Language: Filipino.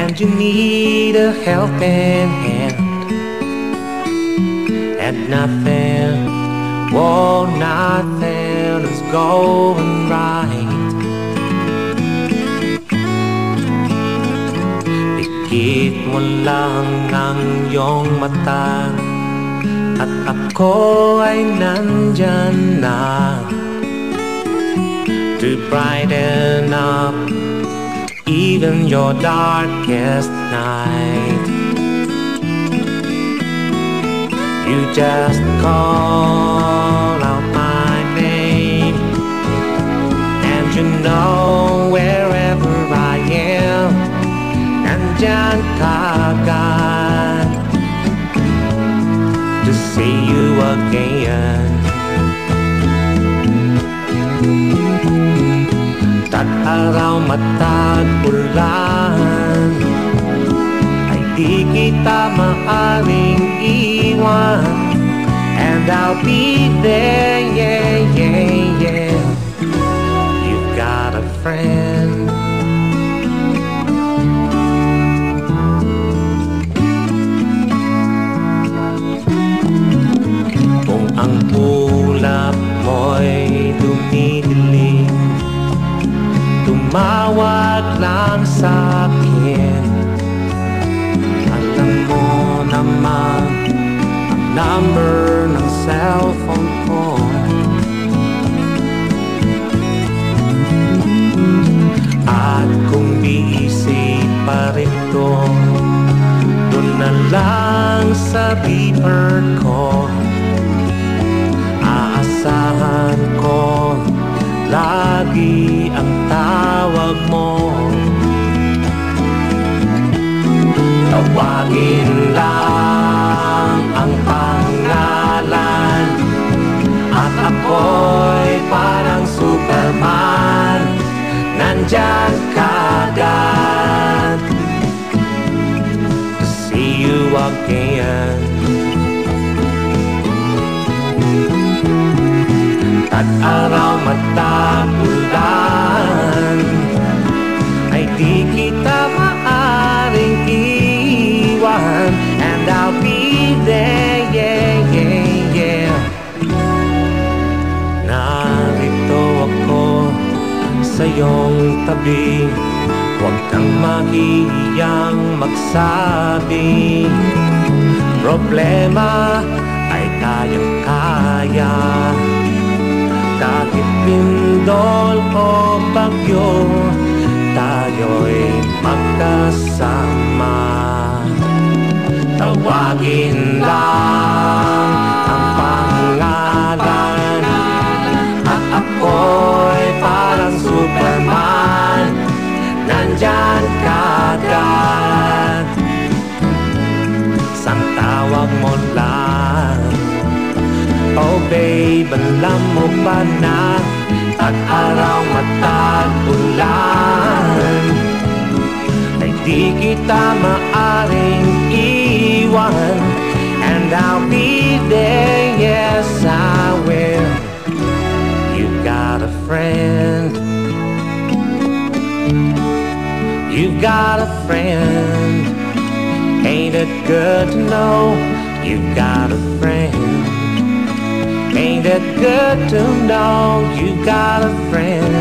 and you need a helping hand, and nothing, oh nothing is going right. Pikit mo lang ang iyong mata at ako ay nandyan na to brighten up even your darkest night. You just call out my name, and you know wherever I am, nandyan kagad to see you again. Tag-araw matag-ulan ay di kita maaring iwan, and I'll be there, yeah, yeah, yeah. You've got a friend. Kung ang ulap mo'y dumidilim, tumawag lang sa'kin. Alam mo naman ang number ng cellphone ko, at kung busy pa rin to, doon na lang sa beeper ko. Aasahan ko lagi ang tawag mo. Tawagin lang ang pangalan, at ako'y parang Superman, nandyan kagad to see you again. Tag-araw matag-ulan ay di kita maaring iwan, and I'll be there, yeah, yeah, yeah. Narito ako sa iyong tabi, huwag kang mahihiyang magsabi. Problema ay kayang-kaya, kahit lindol o bagyo, tayo'y magkasama. Tawagin lang ang pangalan, at ako'y parang Superman, nandyan kagad. Sang tawag mo lang, oh babe, alam mo ba na tag-araw matag-ulan ay di kita maaring iwan, and I'll be there, yes I will. You've got a friend. You've got a friend. Ain't it good to know you've got a friend? Ain't it good to know you got a friend?